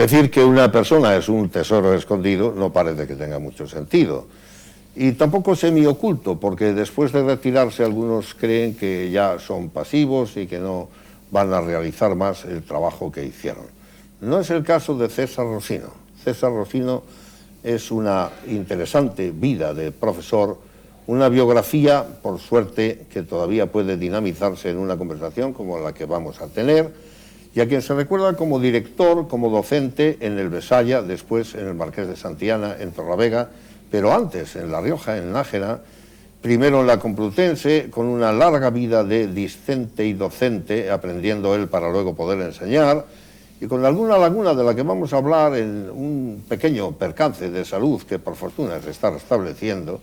Decir que una persona es un tesoro escondido no parece que tenga mucho sentido. Y tampoco semioculto, porque después de retirarse algunos creen que ya son pasivos y que no van a realizar más el trabajo que hicieron. No es el caso de César Rosino. César Rosino es una interesante vida de profesor, una biografía, por suerte, que todavía puede dinamizarse en una conversación como la que vamos a tener, y a quien se recuerda como director, como docente en el Besaya, después en el Marqués de Santillana, en Torlavega, pero antes en La Rioja, en Nájera, primero en la Complutense, con una larga vida de discente y docente, aprendiendo él para luego poder enseñar, y con alguna laguna de la que vamos a hablar en un pequeño percance de salud que por fortuna se está restableciendo,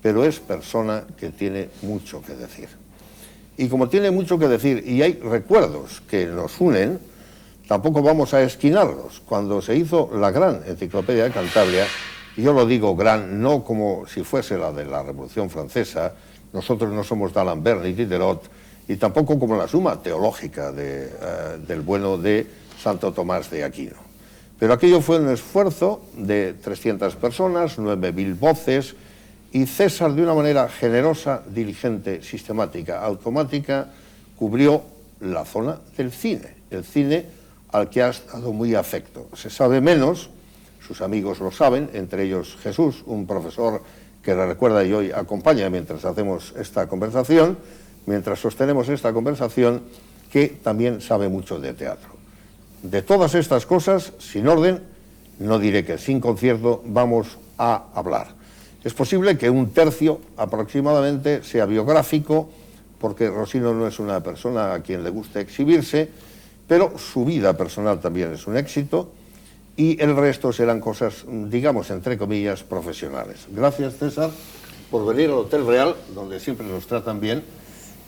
pero es persona que tiene mucho que decir. Y como tiene mucho que decir y hay recuerdos que nos unen, tampoco vamos a esquinarlos. Cuando se hizo la gran enciclopedia de Cantabria, y yo lo digo gran, no como si fuese la de la Revolución Francesa, nosotros no somos d'Alembert ni Diderot, y tampoco como la suma teológica del bueno de Santo Tomás de Aquino. Pero aquello fue un esfuerzo de 300 personas, 9.000 voces, y César, de una manera generosa, diligente, sistemática, automática, cubrió la zona del cine, el cine al que ha estado muy afecto. Se sabe menos, sus amigos lo saben, entre ellos Jesús, un profesor que le recuerda y hoy acompaña mientras hacemos esta conversación, mientras sostenemos esta conversación, que también sabe mucho de teatro. De todas estas cosas, sin orden, no diré que sin concierto, vamos a hablar. Es posible que un tercio aproximadamente sea biográfico, porque Rosino no es una persona a quien le guste exhibirse, pero su vida personal también es un éxito, y el resto serán cosas, digamos, entre comillas, profesionales. Gracias, César, por venir al Hotel Real, donde siempre nos tratan bien,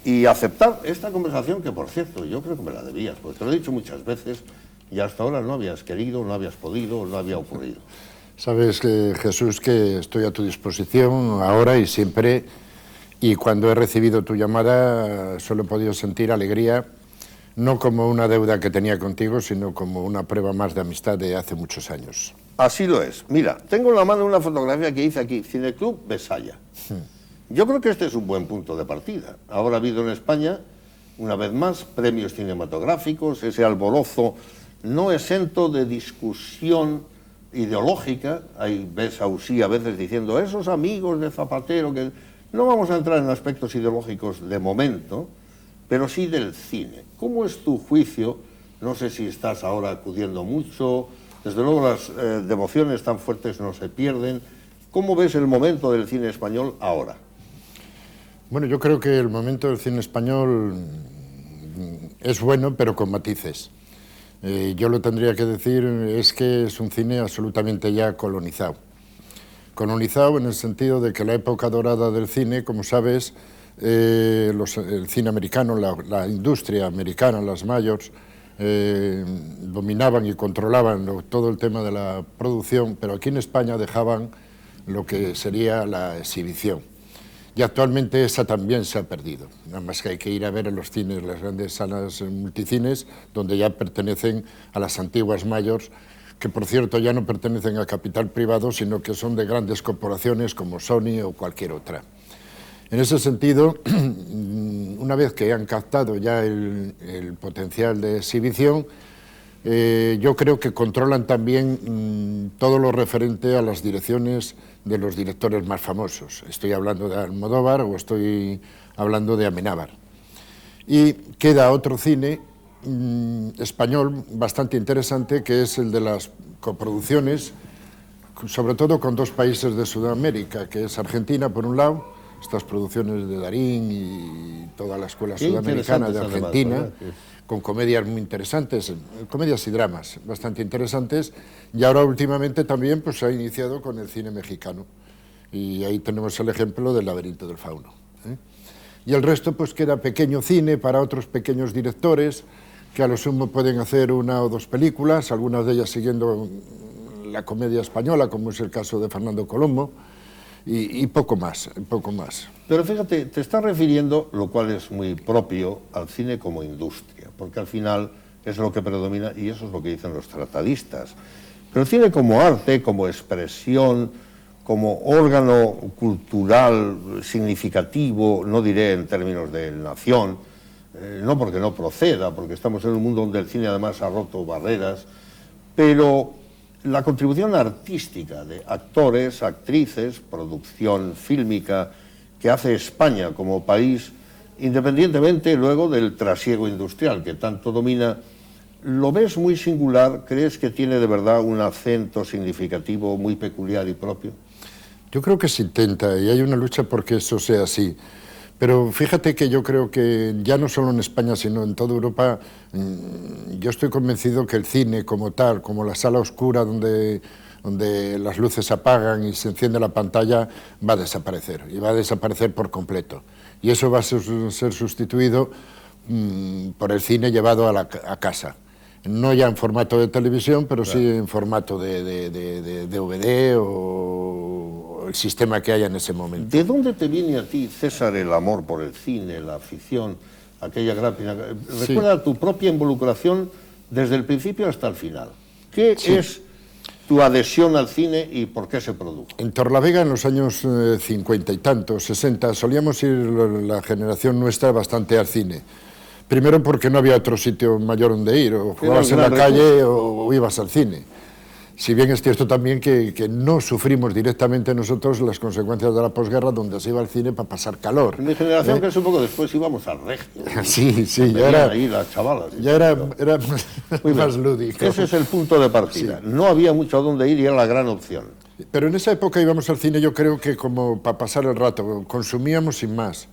y aceptar esta conversación que, por cierto, yo creo que me la debías, porque te lo he dicho muchas veces, y hasta ahora no habías querido, no habías podido, no había ocurrido. Sabes, Jesús, que estoy a tu disposición ahora y siempre, y cuando he recibido tu llamada solo he podido sentir alegría, no como una deuda que tenía contigo, sino como una prueba más de amistad de hace muchos años. Así lo es. Mira, tengo en la mano una fotografía que hice aquí, Cineclub Besaya. Yo creo que este es un buen punto de partida. Ahora ha habido en España, una vez más, premios cinematográficos, ese alborozo no exento de discusión ideológica. Ahí ves a Usí a veces diciendo, esos amigos de Zapatero, que no vamos a entrar en aspectos ideológicos de momento, pero sí del cine. ¿Cómo es tu juicio? No sé si estás ahora acudiendo mucho, desde luego las devociones tan fuertes no se pierden. ¿Cómo ves el momento del cine español ahora? Bueno, yo creo que el momento del cine español es bueno, pero con matices. Yo lo tendría que decir, es que es un cine absolutamente ya colonizado. Colonizado en el sentido de que la época dorada del cine, como sabes, el cine americano, la industria americana, las majors, dominaban y controlaban todo el tema de la producción, pero aquí en España dejaban lo que sería la exhibición. Y actualmente esa también se ha perdido, nada más que hay que ir a ver en los cines, las grandes salas multicines, donde ya pertenecen a las antiguas majors, que por cierto ya no pertenecen a capital privado, sino que son de grandes corporaciones como Sony o cualquier otra. En ese sentido, una vez que han captado ya el potencial de exhibición, yo creo que controlan también todo lo referente a las direcciones de los directores más famosos. Estoy hablando de Almodóvar o estoy hablando de Amenábar. Y queda otro cine español bastante interesante, que es el de las coproducciones, sobre todo con dos países de Sudamérica, que es Argentina, por un lado, estas producciones de Darín y toda la escuela sudamericana de Argentina, además, con comedias muy interesantes, comedias y dramas bastante interesantes, y ahora últimamente también pues, se ha iniciado con el cine mexicano, y ahí tenemos el ejemplo del Laberinto del Fauno. Y el resto pues queda pequeño cine para otros pequeños directores, que a lo sumo pueden hacer una o dos películas, algunas de ellas siguiendo la comedia española, como es el caso de Fernando Colombo, y poco más, poco más. Pero fíjate, te estás refiriendo, lo cual es muy propio, al cine como industria, porque al final es lo que predomina y eso es lo que dicen los tratadistas. Pero el cine como arte, como expresión, como órgano cultural significativo, no diré en términos de nación, no porque no proceda, porque estamos en un mundo donde el cine además ha roto barreras, pero la contribución artística de actores, actrices, producción fílmica que hace España como país, independientemente luego del trasiego industrial que tanto domina, ¿lo ves muy singular? ¿Crees que tiene de verdad un acento significativo muy peculiar y propio? Yo creo que se intenta y hay una lucha porque eso sea así. Pero fíjate que yo creo que ya no solo en España, sino en toda Europa, yo estoy convencido que el cine como tal, como la sala oscura donde las luces se apagan y se enciende la pantalla, va a desaparecer, y va a desaparecer por completo. Y eso va a ser sustituido por el cine llevado a casa. No ya en formato de televisión, pero claro, sí en formato de DVD o el sistema que haya en ese momento. ¿De dónde te viene a ti, César, el amor por el cine, la afición, aquella gráfica? Recuerda tu propia involucración desde el principio hasta el final. ¿Qué es tu adhesión al cine y por qué se produjo? En Torlavega, en los años 50 y tantos, 60, solíamos ir la generación nuestra bastante al cine. Primero porque no había otro sitio mayor donde ir, o jugabas en la calle o ibas al cine. Si bien es cierto también que no sufrimos directamente nosotros las consecuencias de la posguerra, donde se iba al cine para pasar calor. En mi generación, que es un poco después, íbamos al Regio. Sí, ya era... ahí las chavalas. Ya era muy más lúdico. Ese es el punto de partida. Sí. No había mucho a dónde ir y era la gran opción. Pero en esa época íbamos al cine, yo creo que como para pasar el rato, consumíamos sin más.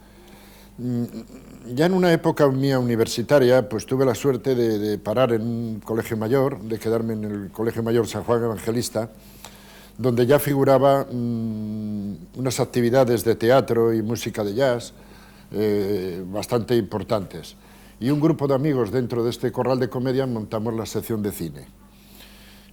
Ya en una época mía universitaria, pues tuve la suerte de parar en un colegio mayor, de quedarme en el Colegio Mayor San Juan Evangelista, donde ya figuraba unas actividades de teatro y música de jazz bastante importantes. Y un grupo de amigos dentro de este corral de comedia montamos la sección de cine.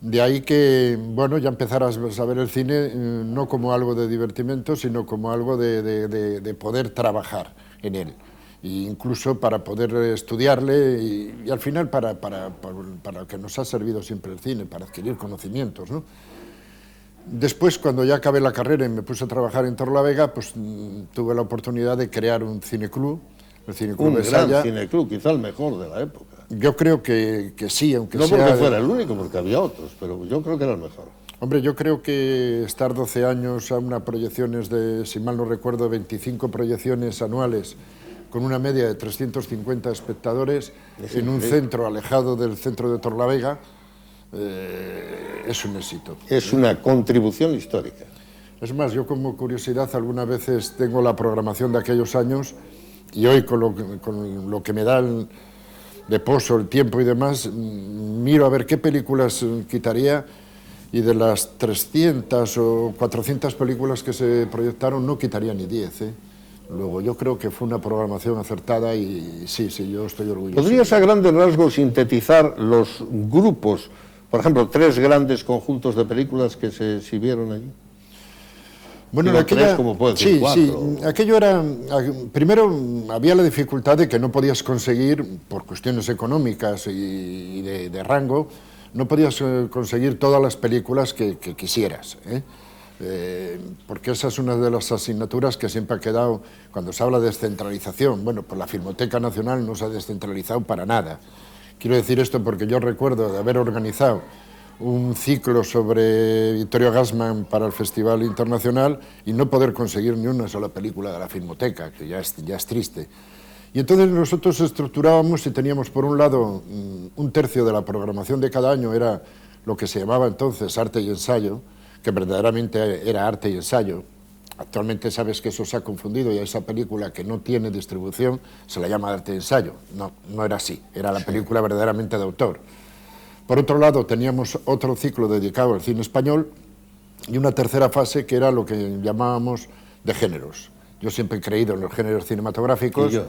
De ahí que, bueno, ya empezarás a ver el cine no como algo de divertimento, sino como algo de poder trabajar en él. E incluso para poder estudiarle y al final para lo que nos ha servido siempre el cine, para adquirir conocimientos, ¿no? Después, cuando ya acabé la carrera y me puse a trabajar en Torlavega, pues tuve la oportunidad de crear un cineclub, el Cineclub Besaya. Un gran cineclub, quizá el mejor de la época. Yo creo que sí, aunque no sea... No porque fuera el único, porque había otros, pero yo creo que era el mejor. Hombre, yo creo que estar 12 años a unas proyecciones de, si mal no recuerdo, 25 proyecciones anuales, con una media de 350 espectadores en un centro alejado del centro de Torlavega, es un éxito. Es una contribución histórica. Es más, yo como curiosidad algunas veces tengo la programación de aquellos años y hoy con lo que me da de poso, el tiempo y demás, miro a ver qué películas quitaría y de las 300 o 400 películas que se proyectaron no quitaría ni 10, ¿eh? Luego, yo creo que fue una programación acertada y sí, yo estoy orgulloso. ¿Podrías a grandes rasgos sintetizar los grupos, por ejemplo, 3 grandes conjuntos de películas que se exhibieron allí? Bueno, aquello era... Primero, había la dificultad de que no podías conseguir, por cuestiones económicas y de rango, no podías conseguir todas las películas que quisieras, ¿eh? Porque esa es una de las asignaturas que siempre ha quedado cuando se habla de descentralización. Bueno, pues la Filmoteca Nacional no se ha descentralizado para nada. Quiero decir esto porque yo recuerdo de haber organizado un ciclo sobre Vittorio Gassman para el Festival Internacional y no poder conseguir ni una sola película de la Filmoteca, que ya es triste. Y entonces nosotros estructurábamos y teníamos por un lado un tercio de la programación de cada año era lo que se llamaba entonces arte y ensayo, que verdaderamente era arte y ensayo. Actualmente sabes que eso se ha confundido y a esa película que no tiene distribución se la llama arte y ensayo. No era así, era la película verdaderamente de autor. Por otro lado, teníamos otro ciclo dedicado al cine español y una tercera fase que era lo que llamábamos de géneros. Yo siempre he creído en los géneros cinematográficos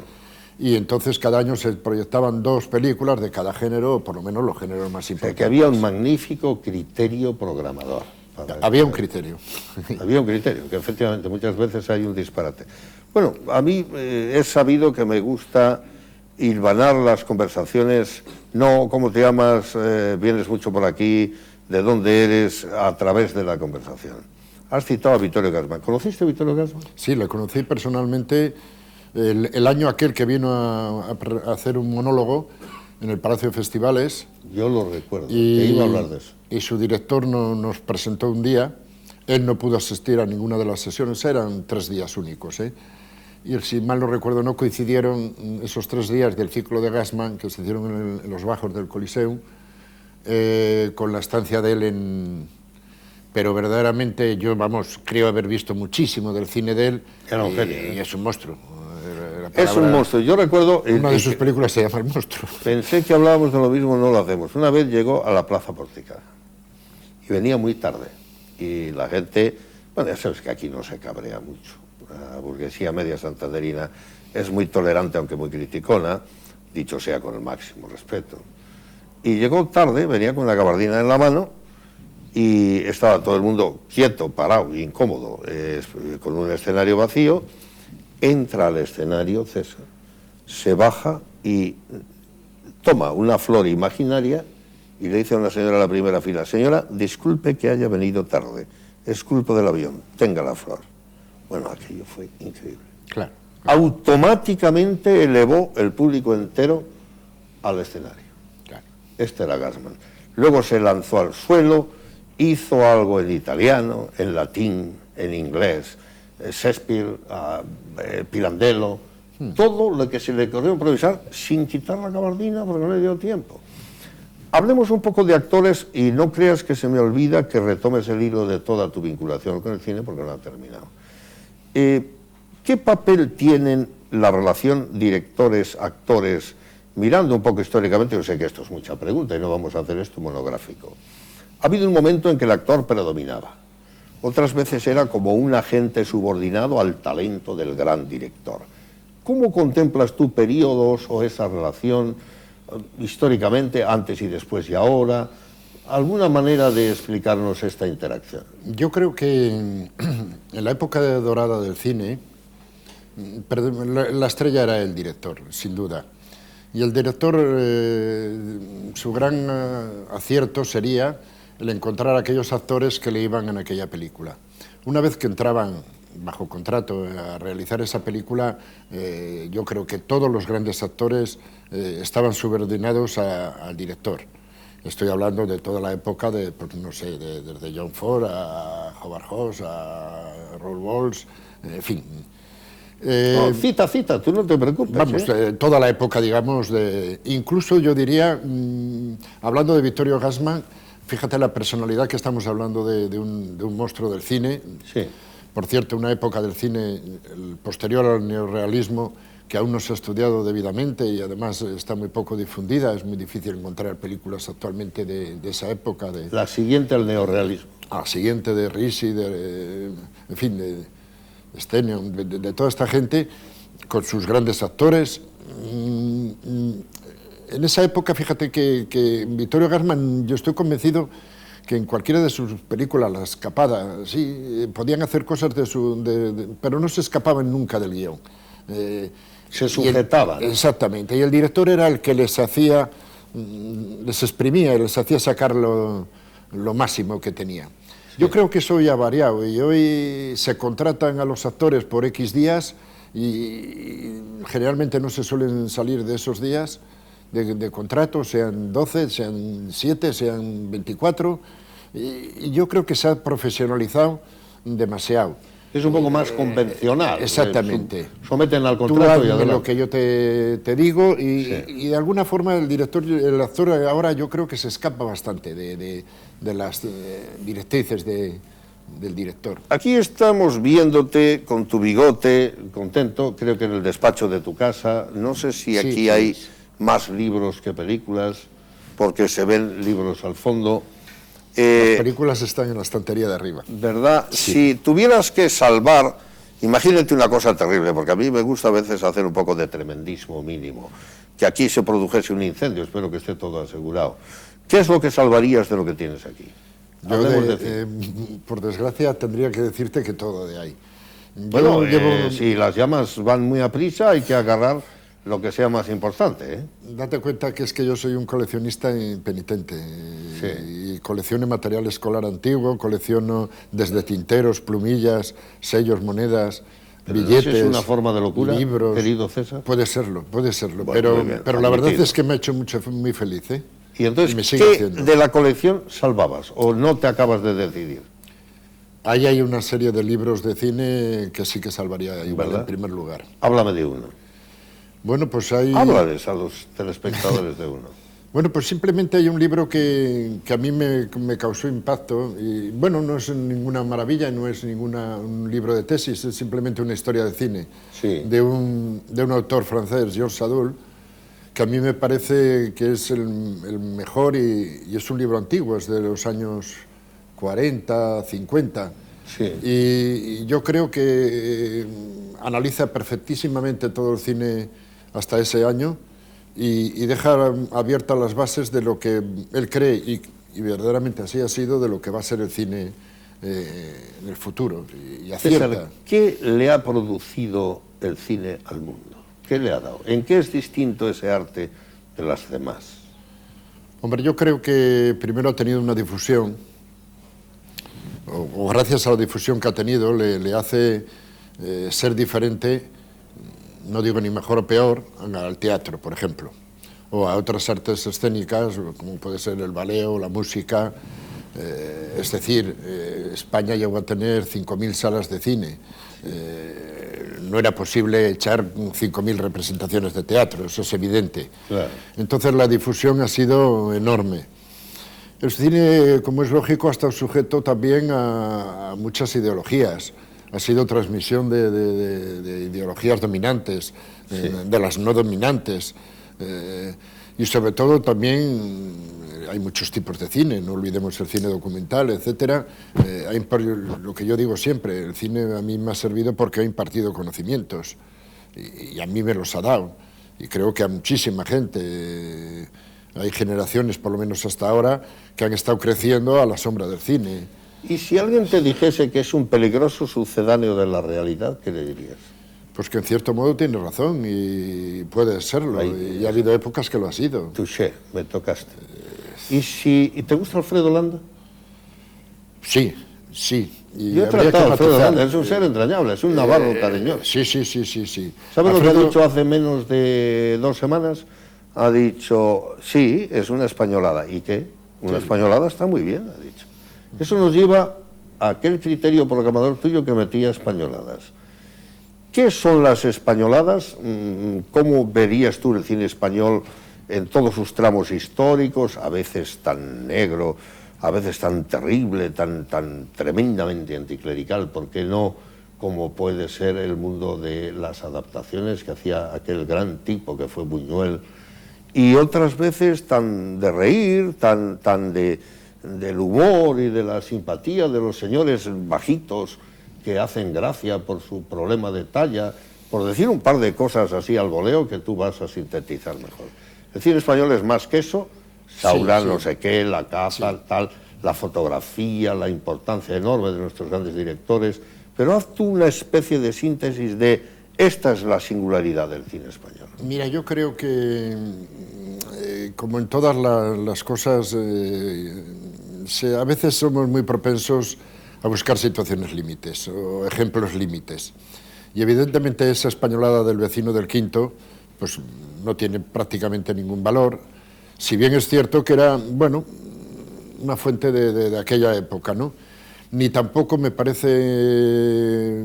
y entonces cada año se proyectaban 2 películas de cada género, o por lo menos los géneros más importantes. Que había un magnífico criterio programador. Había un criterio. Había un criterio, que efectivamente muchas veces hay un disparate. Bueno, a mí es sabido que me gusta hilvanar las conversaciones, no cómo te llamas, vienes mucho por aquí, de dónde eres, a través de la conversación. Has citado a Vittorio Gassman. ¿Conociste a Vittorio Gassman? Sí, le conocí personalmente el año aquel que vino a hacer un monólogo en el Palacio de Festivales. Yo lo recuerdo, te iba a hablar de eso. Y su director nos presentó un día. Él no pudo asistir a ninguna de las sesiones, eran 3 días únicos, ¿eh? Y si mal no recuerdo, no coincidieron esos 3 días del ciclo de Gassman, que se hicieron en los bajos del Coliseum, con la estancia de él en... Pero verdaderamente yo, vamos, creo haber visto muchísimo del cine de él. Era un genio. Y es un monstruo. Es un monstruo. Yo recuerdo... Una de sus películas se llama El monstruo. Pensé que hablábamos de lo mismo, no lo hacemos. Una vez llegó a la Plaza Porticada y venía muy tarde. Y la gente, bueno, ya sabes que aquí no se cabrea mucho. La burguesía media santanderina es muy tolerante, aunque muy criticona, dicho sea con el máximo respeto. Y llegó tarde, venía con la gabardina en la mano y estaba todo el mundo quieto, parado, incómodo, con un escenario vacío. Entra al escenario César, se baja y toma una flor imaginaria y le dice a una señora de la primera fila: señora, disculpe que haya venido tarde, es culpa del avión, tenga la flor. Bueno, aquello fue increíble. Claro. Automáticamente elevó el público entero al escenario. Claro. Este era Gassman. Luego se lanzó al suelo, hizo algo en italiano, en latín, en inglés, Shakespeare, Pirandello, todo lo que se le ocurrió improvisar sin quitar la gabardina porque no le dio tiempo. Hablemos un poco de actores y no creas que se me olvida que retomes el hilo de toda tu vinculación con el cine porque no ha terminado. ¿Qué papel tienen la relación directores-actores? Mirando un poco históricamente, yo sé que esto es mucha pregunta y no vamos a hacer esto monográfico. Ha habido un momento en que el actor predominaba. Otras veces era como un agente subordinado al talento del gran director. ¿Cómo contemplas tú periodos o esa relación históricamente, antes y después y ahora? ¿Alguna manera de explicarnos esta interacción? Yo creo que en la época dorada del cine, la estrella era el director, sin duda. Y el director, su gran acierto sería el encontrar a aquellos actores que le iban en aquella película. Una vez que entraban bajo contrato a realizar esa película, yo creo que todos los grandes actores estaban subordinados al director. Estoy hablando de toda la época de, pues, no sé, desde John Ford a Howard Hawks, a Raoul Walsh, en fin. No, cita, tú no te preocupes. Vamos, toda la época, digamos, incluso yo diría, hablando de Vittorio Gassman, fíjate la personalidad que estamos hablando de un monstruo del cine. Sí. Por cierto, una época del cine posterior al neorrealismo que aún no se ha estudiado debidamente y además está muy poco difundida. Es muy difícil encontrar películas actualmente de esa época. La siguiente al neorrealismo. La siguiente de Risi, en fin, de Stenion, de toda esta gente, con sus grandes actores. En esa época, fíjate que Vittorio Gassman, yo estoy convencido que en cualquiera de sus películas, La Escapada, sí, podían hacer cosas pero no se escapaban nunca del guión. Se sujetaban. Exactamente, y el director era el que les exprimía, les hacía sacar lo máximo que tenían. Sí. Yo creo que eso hoy ha variado, y hoy se contratan a los actores por X días, y generalmente no se suelen salir de esos días de contrato, sean 12, sean 7, sean 24, y yo creo que se ha profesionalizado demasiado. Es un poco más convencional. Exactamente. Someten al contrato y lo que yo te digo sí. Y de alguna forma el actor ahora yo creo que se escapa bastante de las directrices del director. Aquí estamos viéndote con tu bigote, contento, creo que en el despacho de tu casa. No sé si aquí sí, hay más libros que películas, porque se ven libros al fondo. Las películas están en la estantería de arriba. ¿Verdad? Sí. Si tuvieras que salvar, imagínate una cosa terrible, porque a mí me gusta a veces hacer un poco de tremendismo mínimo, que aquí se produjese un incendio, espero que esté todo asegurado. ¿Qué es lo que salvarías de lo que tienes aquí? Yo por desgracia tendría que decirte que todo de ahí. Bueno, si las llamas van muy a prisa hay que agarrar lo que sea más importante, ¿eh? Date cuenta que es que yo soy un coleccionista impenitente. Sí. Y colecciono material escolar antiguo, colecciono desde tinteros, plumillas, sellos, monedas, Pero billetes, ¿no es una forma de locura, libros. querido César? Puede serlo. Bueno, muy bien, pero la verdad admitido. es que me ha hecho muy feliz, ¿eh? Y entonces, me sigue ¿qué haciendo. de la colección salvabas o no te acabas de decidir? Ahí hay una serie de libros de cine que sí que salvaría igual, ¿Verdad? en primer lugar. Háblame de uno. Bueno, pues hay... Háblales a los telespectadores de uno. Bueno, pues simplemente hay un libro que a mí me causó impacto y, bueno, no es ninguna maravilla, no es un libro de tesis, es simplemente una historia de cine Sí. de un autor francés, Georges Sadoul, que a mí me parece que es el mejor y es un libro antiguo, es de los años 40, 50. Sí. Y yo creo que analiza perfectísimamente todo el cine hasta ese año y deja abiertas las bases de lo que él cree, y verdaderamente así ha sido, de lo que va a ser el cine en el futuro. Y acierta. César, ¿qué le ha producido el cine al mundo? ¿Qué le ha dado? ¿En qué es distinto ese arte de las demás? Hombre, yo creo que primero ha tenido una difusión, o gracias a la difusión que ha tenido, le hace ser diferente, no digo ni mejor o peor, al teatro, por ejemplo, o a otras artes escénicas, como puede ser el ballet o la música. Es decir, España llegó a tener 5.000 salas de cine. No era posible echar 5.000 representaciones de teatro, eso es evidente. Claro. Entonces la difusión ha sido enorme. El cine, como es lógico, ha estado sujeto también a muchas ideologías. Ha sido transmisión de ideologías dominantes, Sí. de las no dominantes. Y sobre todo también hay muchos tipos de cine, no olvidemos el cine documental, etcétera. Lo que yo digo siempre, el cine a mí me ha servido porque ha impartido conocimientos y a mí me los ha dado. Y creo que a muchísima gente, hay generaciones, por lo menos hasta ahora, que han estado creciendo a la sombra del cine. Y si alguien te dijese que es un peligroso sucedáneo de la realidad, ¿qué le dirías? Pues que en cierto modo tiene razón y puede serlo, y ha habido épocas que lo ha sido. Touché, me tocaste. ¿Y te gusta Alfredo Landa? Sí, sí. Y Yo he habría que tratado a Alfredo matizar. Landa, es un ser entrañable, es un navarro cariñoso. Sí. ¿Sabes lo que ha Alfredo- dicho hace menos de 2 semanas? Ha dicho, sí, es una españolada. ¿Y qué? Una españolada está muy bien, ha dicho. Eso nos lleva a aquel criterio programador tuyo que metía españoladas. ¿Qué son las españoladas? ¿Cómo verías tú el cine español en todos sus tramos históricos, a veces tan negro, a veces tan terrible, tan tremendamente anticlerical? ¿Por qué no como puede ser el mundo de las adaptaciones que hacía aquel gran tipo que fue Buñuel? Y otras veces tan de reír, tan del humor y de la simpatía de los señores bajitos que hacen gracia por su problema de talla, por decir un par de cosas así al voleo que tú vas a sintetizar mejor. El cine español es más que eso, Saurán, Sí. no sé qué, la caza, tal, la fotografía, la importancia enorme de nuestros grandes directores, pero haz tú una especie de síntesis de esta es la singularidad del cine español. Mira, yo creo que, como en todas las cosas, a veces somos muy propensos a buscar situaciones límites o ejemplos límites. Y evidentemente esa españolada del vecino del Quinto pues no tiene prácticamente ningún valor, si bien es cierto que era, bueno, una fuente de aquella época, ¿no? Ni tampoco me parece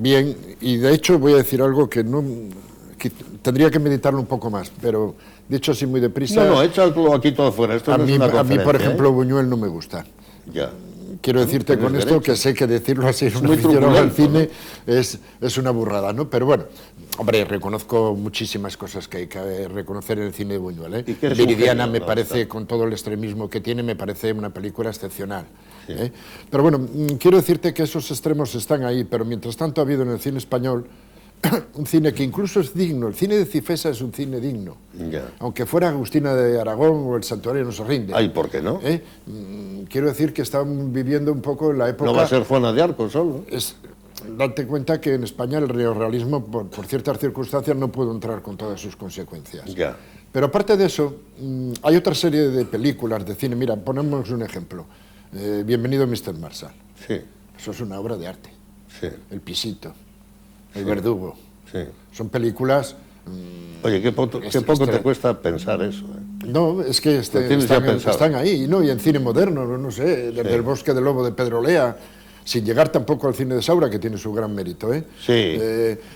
bien, y de hecho voy a decir algo que tendría que meditarlo un poco más, pero dicho así muy deprisa... No, échalo aquí todo fuera, esto no es una a mí, por conferencia, ejemplo, Buñuel no me gusta. Ya. Quiero decirte con tienes esto derecho. que sé que decirlo así en un muy aficionado al truculento, cine es una burrada, ¿no? Pero bueno, hombre, reconozco muchísimas cosas que hay que reconocer en el cine de Buñuel, ¿eh? Y que es un Viridiana genio, me ¿no? parece, Está. con todo el extremismo que tiene, me parece una película excepcional. ¿Eh? Pero bueno, quiero decirte que esos extremos están ahí, pero mientras tanto ha habido en el cine español un cine que incluso es digno. El cine de Cifesa es un cine digno. Ya. Aunque fuera Agustina de Aragón o El Santuario no se rinde. Ay, ¿por qué no? Quiero decir que están viviendo un poco en la época... No va a ser Juana de Arco solo. date cuenta que en España el neorrealismo, por ciertas circunstancias, no pudo entrar con todas sus consecuencias. Ya. Pero aparte de eso, hay otra serie de películas de cine. Mira, ponemos un ejemplo. Bienvenido Mr. Marshall. Sí. Eso es una obra de arte. Sí. El Pisito, El Verdugo. Sí. Son películas... Oye, qué poco te cuesta pensar eso. No, es que están ahí, ¿no? Y en cine moderno, no sé, desde El Bosque del Lobo de Pedro Lea, sin llegar tampoco al cine de Saura, que tiene su gran mérito, ¿eh? Sí.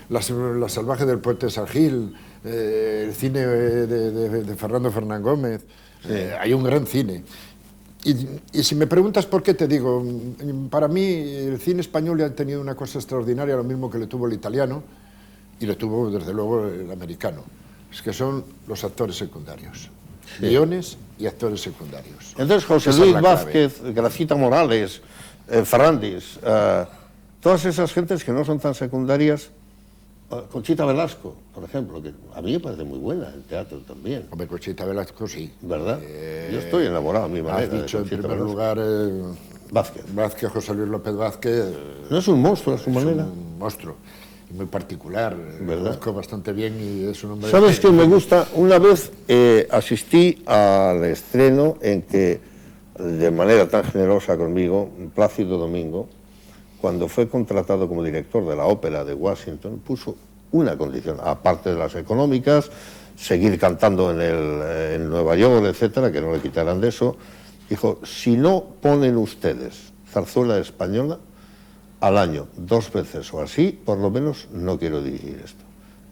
La Salvaje del Poeta Sargil, el cine de Fernando Fernán Gómez, sí. Hay un gran cine. Y si me preguntas por qué, te digo, para mí el cine español ya ha tenido una cosa extraordinaria, lo mismo que le tuvo el italiano, y le tuvo desde luego el americano, es que son los actores secundarios, sí. Guiones y actores secundarios. Entonces José Luis Vázquez, Gracita Morales, Ferrandis, todas esas gentes que no son tan secundarias, Conchita Velasco, por ejemplo, que a mí me parece muy buena en teatro también. Hombre, Conchita Velasco sí. ¿Verdad? Yo estoy enamorado a mi manera. Has dicho en primer lugar Vázquez, José Luis López Vázquez. No es un monstruo a su manera. Es un monstruo. Muy particular, conozco bastante bien y es un hombre... ¿Sabes qué me gusta? Una vez asistí al estreno en que, de manera tan generosa conmigo, Plácido Domingo, cuando fue contratado como director de la ópera de Washington, puso una condición, aparte de las económicas, seguir cantando en Nueva York, etcétera, que no le quitaran de eso. Dijo, si no ponen ustedes zarzuela española al año 2 veces o así, por lo menos no quiero dirigir esto.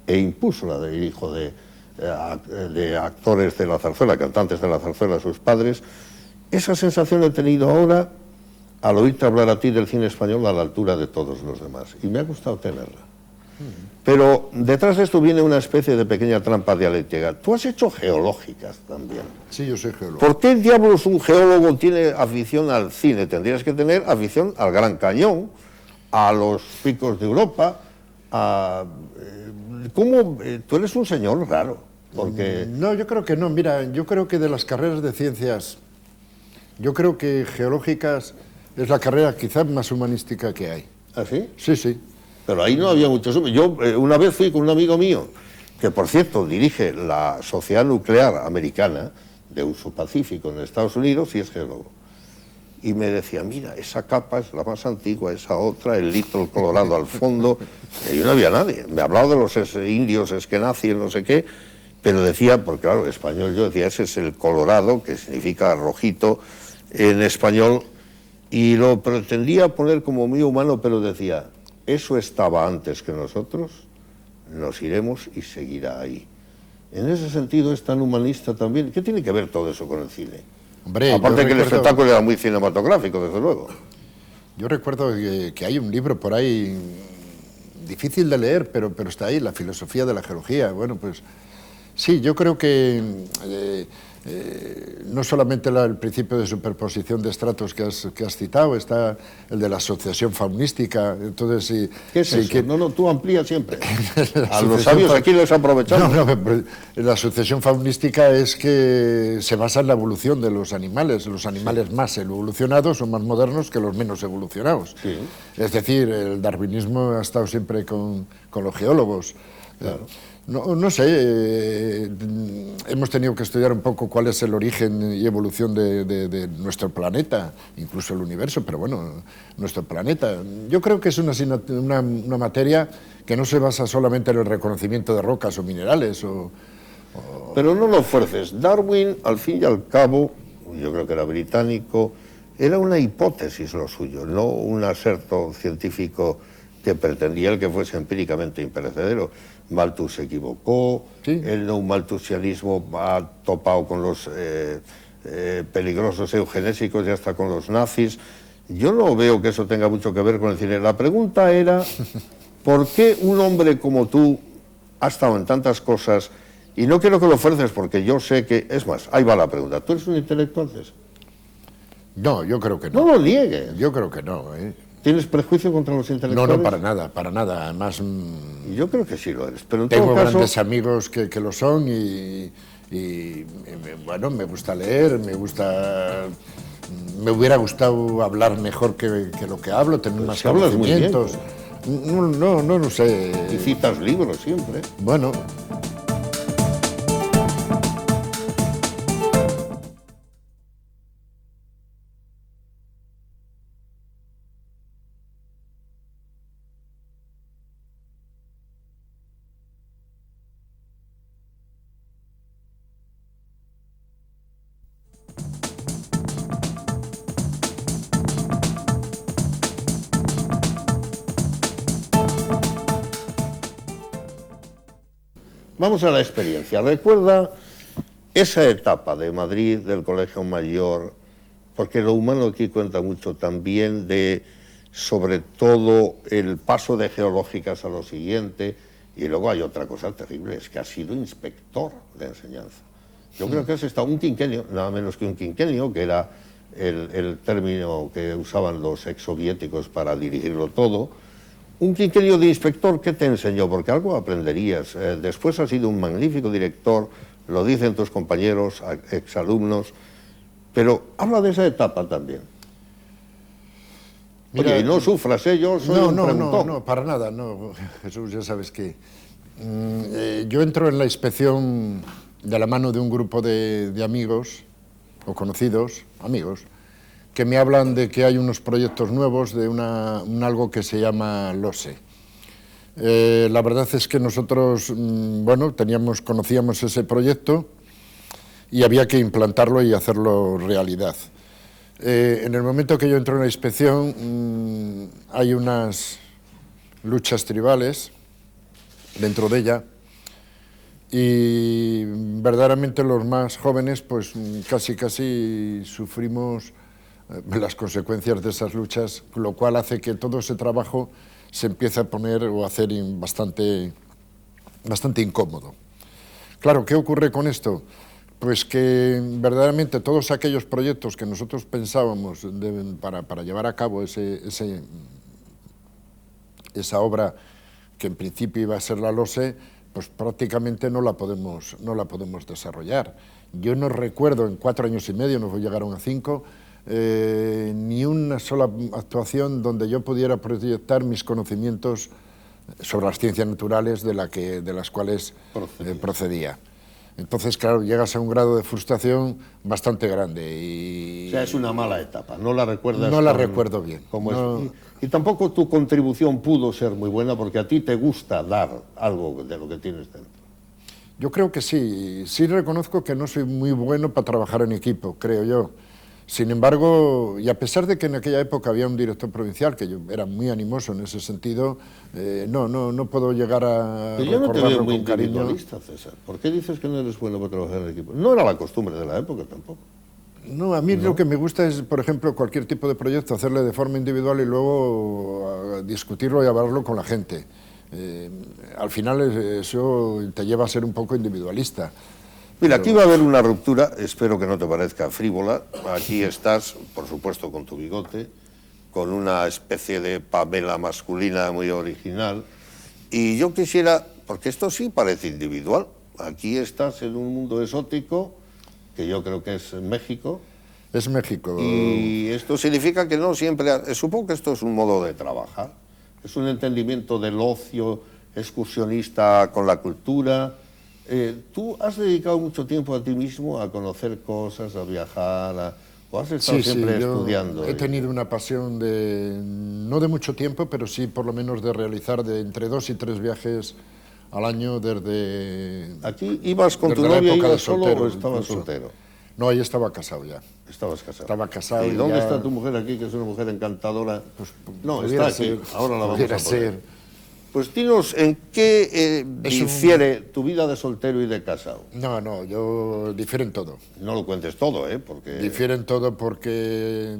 E impuso la del hijo de actores de la zarzuela, cantantes de la zarzuela, sus padres. Esa sensación he tenido ahora al oírte hablar a ti del cine español a la altura de todos los demás, y me ha gustado tenerla. Pero detrás de esto viene una especie de pequeña trampa dialéctica. Tú has hecho geológicas también. Sí, yo soy geólogo. ¿Por qué diablos un geólogo tiene afición al cine? Tendrías que tener afición al Gran Cañón, a los picos de Europa, ¿cómo? Tú eres un señor raro, porque... No, yo creo que no. Mira, yo creo que de las carreras de ciencias, yo creo que geológicas es la carrera quizás más humanística que hay. ¿Ah, sí? Sí, sí. Pero ahí no había muchos... Yo una vez fui con un amigo mío, que por cierto dirige la Sociedad Nuclear Americana, de uso pacífico en Estados Unidos, y es geólogo. Y me decía, mira, esa capa es la más antigua, esa otra, el litro colorado al fondo. Y no había nadie. Me hablaba de los indios eskenazi, no sé qué, pero decía, porque claro, en español yo decía, ese es el colorado, que significa rojito en español, y lo pretendía poner como muy humano, pero decía, eso estaba antes que nosotros, nos iremos y seguirá ahí. En ese sentido es tan humanista también. ¿Qué tiene que ver todo eso con el cine? Hombre, aparte que el espectáculo era muy cinematográfico, desde luego. Yo recuerdo que hay un libro por ahí, difícil de leer, pero está ahí, La filosofía de la geología. Bueno, pues sí, yo creo que no solamente el principio de superposición de estratos que has citado, está el de la asociación faunística. Entonces, sí, ¿qué es eso? Que... No, tú amplía siempre. A los sabios aquí les aprovechamos. No, la asociación faunística es que se basa en la evolución de los animales sí. Más evolucionados son más modernos que los menos evolucionados. Sí. Es decir, el darwinismo ha estado siempre con los geólogos. Claro. No sé, hemos tenido que estudiar un poco cuál es el origen y evolución de nuestro planeta, incluso el universo, pero bueno, nuestro planeta. Yo creo que es una materia que no se basa solamente en el reconocimiento de rocas o minerales. Pero no lo fuerces. Darwin, al fin y al cabo, yo creo que era británico, era una hipótesis lo suyo, no un aserto científico que pretendía el que fuese empíricamente imperecedero. Malthus se equivocó, ¿sí? El neomalthusianismo ha topado con los peligrosos eugenésicos y hasta con los nazis. Yo no veo que eso tenga mucho que ver con el cine. La pregunta era, ¿por qué un hombre como tú ha estado en tantas cosas? Y no quiero que lo fuerces porque yo sé que... Es más, ahí va la pregunta. ¿Tú eres un intelectual, César? No, yo creo que no. No lo niegues. Yo creo que no, ¿Tienes prejuicio contra los intelectuales? No, para nada. Además... Yo creo que sí lo eres, pero en tengo todo caso... grandes amigos que lo son y bueno, me gusta leer, me hubiera gustado hablar mejor que lo que hablo, tener más conocimientos. No lo sé. Y citas libros siempre. Bueno. Vamos a la experiencia. ¿Recuerda esa etapa de Madrid, del Colegio Mayor? Porque lo humano aquí cuenta mucho también de, sobre todo, el paso de geológicas a lo siguiente. Y luego hay otra cosa terrible, es que has sido inspector de enseñanza. Yo creo que has estado un quinquenio, nada menos que un quinquenio, que era el término que usaban los exsoviéticos para dirigirlo todo. Un quinquenio de inspector, ¿qué te enseñó? Porque algo aprenderías. Después has sido un magnífico director, lo dicen tus compañeros, exalumnos, pero habla de esa etapa también. Mira, oye, y no sufras, yo soy un preguntón. No, para nada, no, Jesús, ya sabes que yo entro en la inspección de la mano de un grupo de amigos, o conocidos, amigos, que me hablan de que hay unos proyectos nuevos de algo que se llama LOSE. La verdad es que nosotros, bueno, conocíamos ese proyecto y había que implantarlo y hacerlo realidad. En el momento que yo entro en la inspección, hay unas luchas tribales dentro de ella y verdaderamente los más jóvenes pues casi sufrimos las consecuencias de esas luchas, lo cual hace que todo ese trabajo se empiece a poner o a hacer bastante incómodo. Claro, ¿qué ocurre con esto? Pues que verdaderamente todos aquellos proyectos que nosotros pensábamos para llevar a cabo esa obra que en principio iba a ser la LOSE, pues prácticamente no la podemos desarrollar. Yo no recuerdo en 4 años y medio, nos llegaron a 5, ni una sola actuación donde yo pudiera proyectar mis conocimientos sobre las ciencias naturales de las cuales procedía. Entonces, claro, llegas a un grado de frustración bastante grande. Y... O sea, es una mala etapa, ¿no la recuerdas? No la recuerdo bien. No... Y tampoco tu contribución pudo ser muy buena porque a ti te gusta dar algo de lo que tienes dentro. Yo creo que sí. Sí reconozco que no soy muy bueno para trabajar en equipo, creo yo. Sin embargo, y a pesar de que en aquella época había un director provincial, que yo era muy animoso en ese sentido, no puedo llegar a yo no te veo muy con cariño. Individualista, César. ¿Por qué dices que no eres bueno para trabajar en equipo? No era la costumbre de la época tampoco. No, a mí lo que me gusta es, por ejemplo, cualquier tipo de proyecto, hacerle de forma individual y luego discutirlo y hablarlo con la gente. Al final eso te lleva a ser un poco individualista. Mira, aquí va a haber una ruptura, espero que no te parezca frívola. Aquí estás, por supuesto, con tu bigote, con una especie de Pamela masculina muy original. Y yo quisiera, porque esto sí parece individual, aquí estás en un mundo exótico, que yo creo que es México. Es México. Y esto significa que no siempre, supongo que esto es un modo de trabajar, es un entendimiento del ocio excursionista con la cultura. ¿Tú has dedicado mucho tiempo a ti mismo a conocer cosas, a viajar, o has estado siempre estudiando? He tenido una pasión no de mucho tiempo, pero sí por lo menos de realizar entre 2 y 3 viajes al año desde... ¿Aquí ibas con tu novia, ibas solo o estabas soltero? No, ahí estaba casado ya. Estabas casado. Estaba casado. ¿Y dónde está tu mujer aquí, que es una mujer encantadora? Pues, no, está aquí, ahora la vamos a poner. Ser. Pues dinos, ¿en qué difiere tu vida de soltero y de casado? No, yo difiere en todo. No lo cuentes todo, porque... Difiere en todo porque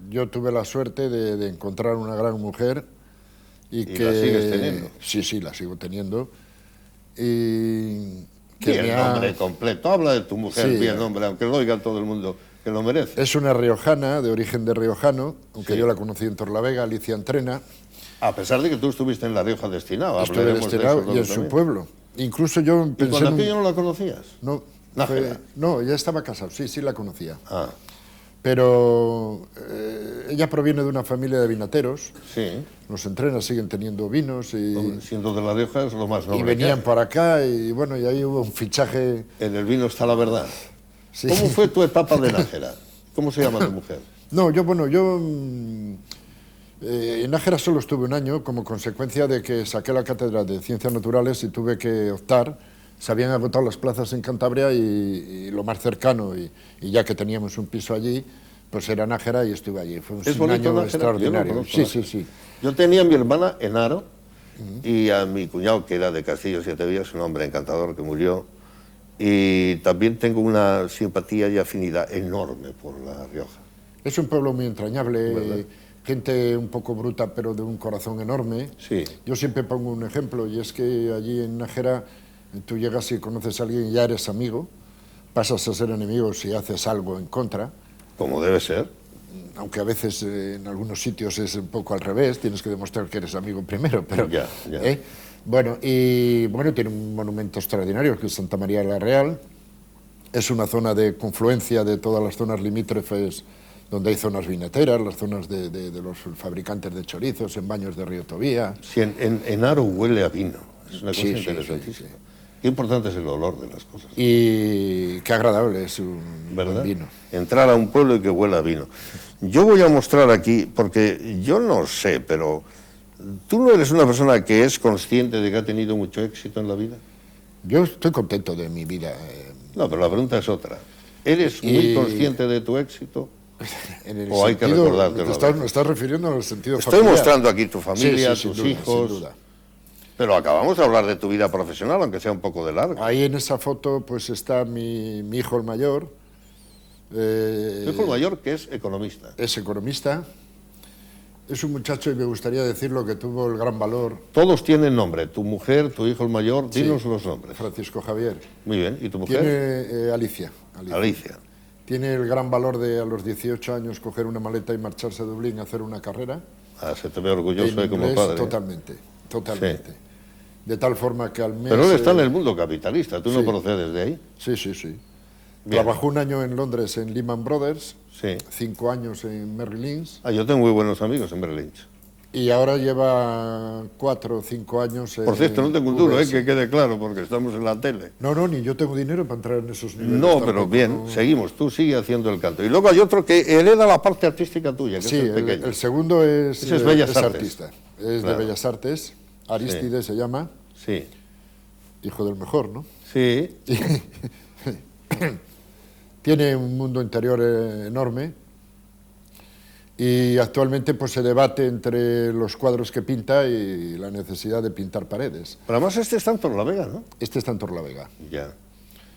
yo tuve la suerte de encontrar una gran mujer y que... ¿La sigues teniendo? Sí, la sigo teniendo. Y que bien, nombre completo, habla de tu mujer, sí, bien, nombre, aunque lo oiga todo el mundo que lo merece. Es una riojana, de origen de riojano, aunque yo la conocí en Torlavega, Alicia Entrena. A pesar de que tú estuviste en La Rioja destinado. Estuve destinado y en su pueblo. Incluso yo pensé... ¿Y cuando aquello no la conocías? No, ella estaba casada, sí la conocía. Pero ella proviene de una familia de vinateros. Sí. Los entrena, siguen teniendo vinos y... Siendo de La Rioja es lo más noble. Y venían por acá y bueno, y ahí hubo un fichaje... En el vino está la verdad. Sí. ¿Cómo fue tu etapa de Nájera? ¿Cómo se llama tu mujer? No, yo en Nájera solo estuve un año como consecuencia de que saqué la cátedra de Ciencias Naturales y tuve que optar. Se habían agotado las plazas en Cantabria y lo más cercano, y ya que teníamos un piso allí, pues era Nájera y estuve allí. Fue un año Nájera? extraordinario. Sí. Yo tenía a mi hermana en Haro y a mi cuñado, que era de Castillo Siete Vías, un hombre encantador que murió. Y también tengo una simpatía y afinidad enorme por La Rioja. Es un pueblo muy entrañable, ¿verdad? gente un poco bruta, pero de un corazón enorme. Sí. Yo siempre pongo un ejemplo, y es que allí en Nájera tú llegas y conoces a alguien y ya eres amigo, pasas a ser enemigo si haces algo en contra. Como debe ser. Aunque a veces en algunos sitios es un poco al revés, tienes que demostrar que eres amigo primero, pero... Ya. Bueno, tiene un monumento extraordinario, que es Santa María de la Real. Es una zona de confluencia de todas las zonas limítrofes, donde hay zonas vineteras, las zonas de los fabricantes de chorizos, en Baños de Río Tobía. Sí, en Haro huele a vino, es una cosa interesantísima. Sí. Qué importante es el olor de las cosas. Y qué agradable es un ¿verdad? Vino. Entrar a un pueblo y que huela a vino. Yo voy a mostrar aquí, porque yo no sé, pero ¿tú no eres una persona que es consciente de que ha tenido mucho éxito en la vida? Yo estoy contento de mi vida. No, pero la pregunta es otra. ¿Eres muy consciente de tu éxito? ¿O hay que recordarte? Me estás refiriendo al sentido Estoy familiar. mostrando aquí tu familia, Sí, tus sin duda, hijos. sin duda. Pero acabamos de hablar de tu vida profesional, aunque sea un poco de largo. Ahí en esa foto pues está mi hijo el mayor. Tu hijo el mayor, que es economista. Es economista. Es un muchacho, y me gustaría decirlo, que tuvo el gran valor. Todos tienen nombre. Tu mujer, tu hijo el mayor, dinos Sí, los nombres. Francisco Javier. Muy bien. ¿Y tu mujer? Tiene Alicia. Alicia. Tiene el gran valor de a los 18 años coger una maleta y marcharse a Dublín a hacer una carrera. Ah, se te ve orgulloso En como inglés, padre. Totalmente. Sí. De tal forma que al mes... Pero él está en el mundo capitalista, tú no sí. procedes de ahí. Sí. Bien. Trabajó un año en Londres en Lehman Brothers, Sí. 5 años en Merrill Lynch, Yo tengo muy buenos amigos en Berlín. y ahora lleva 4 o 5 años en... Por cierto, no tengo un duro, VS. que quede claro, porque estamos en la tele. No, ni yo tengo dinero para entrar en esos niveles. No, pero tampoco, bien, no. seguimos, tú sigue haciendo el canto. Y luego hay otro que hereda la parte artística tuya, que Sí, es el pequeño. el segundo es, Ese es Bellas Artes. artista, es Claro. de Bellas Artes, Arístides se llama, Sí, hijo del mejor, ¿no? sí. Tiene un mundo interior enorme, y actualmente pues se debate entre los cuadros que pinta y la necesidad de pintar paredes. Pero además este está en Torlavega, ¿no? Este está en Torlavega. Ya.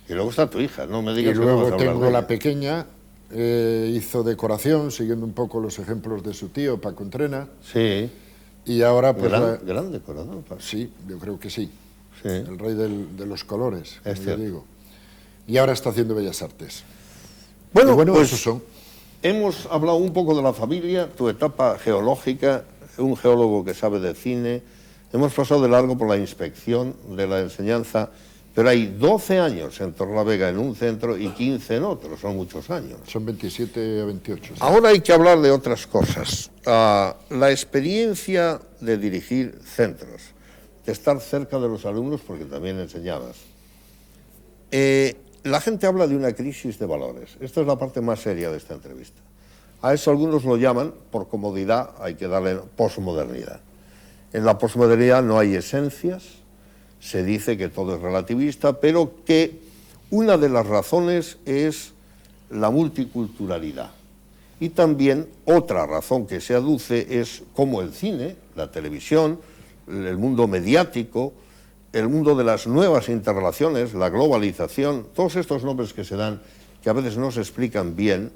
Y luego está tu hija, no me Y digas que no vas a luego hablar de tengo ella. la pequeña, hizo decoración, siguiendo un poco los ejemplos de su tío, Paco Entrena, Sí, y ahora pues... gran decorador. Sí, yo creo que sí. Sí. El rey de los colores, Es como yo cierto. digo. Y ahora está haciendo Bellas Artes. Bueno, Y bueno, pues esos son. hemos hablado un poco de la familia, tu etapa geológica, un geólogo que sabe de cine. Hemos pasado de largo por la inspección de la enseñanza, pero hay 12 años en Torlavega en un centro y 15 en otro, son muchos años. Son 27 a 28. sí. Ahora hay que hablar de otras cosas. La experiencia de dirigir centros, de estar cerca de los alumnos, porque también enseñabas. La gente habla de una crisis de valores. Esta es la parte más seria de esta entrevista. A eso algunos lo llaman, por comodidad, hay que darle posmodernidad. En la posmodernidad no hay esencias, se dice que todo es relativista, pero que una de las razones es la multiculturalidad. Y también otra razón que se aduce es cómo el cine, la televisión, el mundo mediático, el mundo de las nuevas interrelaciones, la globalización, todos estos nombres que se dan, que a veces no se explican bien,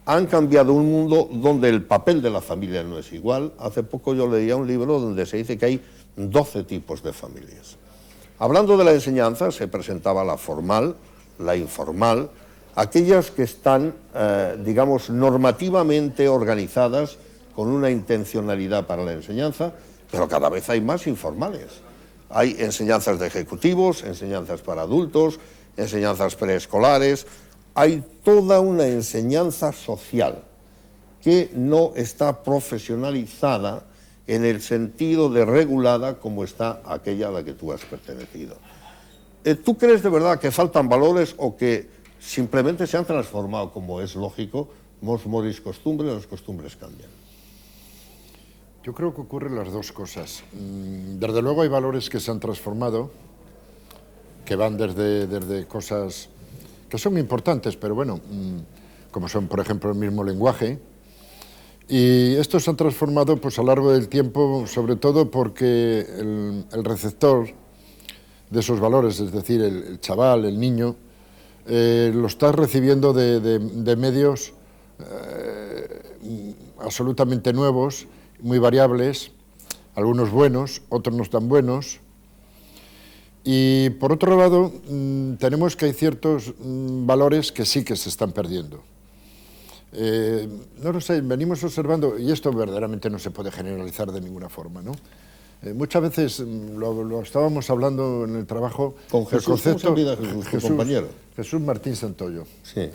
han cambiado un mundo donde el papel de la familia no es igual. Hace poco yo leía un libro donde se dice que hay 12 tipos de familias. Hablando de la enseñanza, se presentaba la formal, la informal, aquellas que están, digamos, normativamente organizadas con una intencionalidad para la enseñanza, pero cada vez hay más informales. Hay enseñanzas de ejecutivos, enseñanzas para adultos, enseñanzas preescolares. hay toda una enseñanza social que no está profesionalizada en el sentido de regulada como está aquella a la que tú has pertenecido. ¿Tú crees de verdad que faltan valores o que simplemente se han transformado, como es lógico, mos moris costumbre, las costumbres cambian? Yo creo que ocurren las dos cosas. Desde luego hay valores que se han transformado, que van desde cosas que son importantes, pero bueno, como son, por ejemplo, el mismo lenguaje. Y estos se han transformado pues, a lo largo del tiempo, sobre todo porque el receptor de esos valores, es decir, el chaval, el niño, lo está recibiendo de medios absolutamente nuevos, muy variables, algunos buenos, otros no tan buenos. Y por otro lado, tenemos que hay ciertos valores que sí que se están perdiendo. No lo sé, venimos observando, y esto verdaderamente no se puede generalizar de ninguna forma, ¿no? Muchas veces lo estábamos hablando en el trabajo con Jesús, Jesús, compañero. Jesús Martín Santoyo. Sí.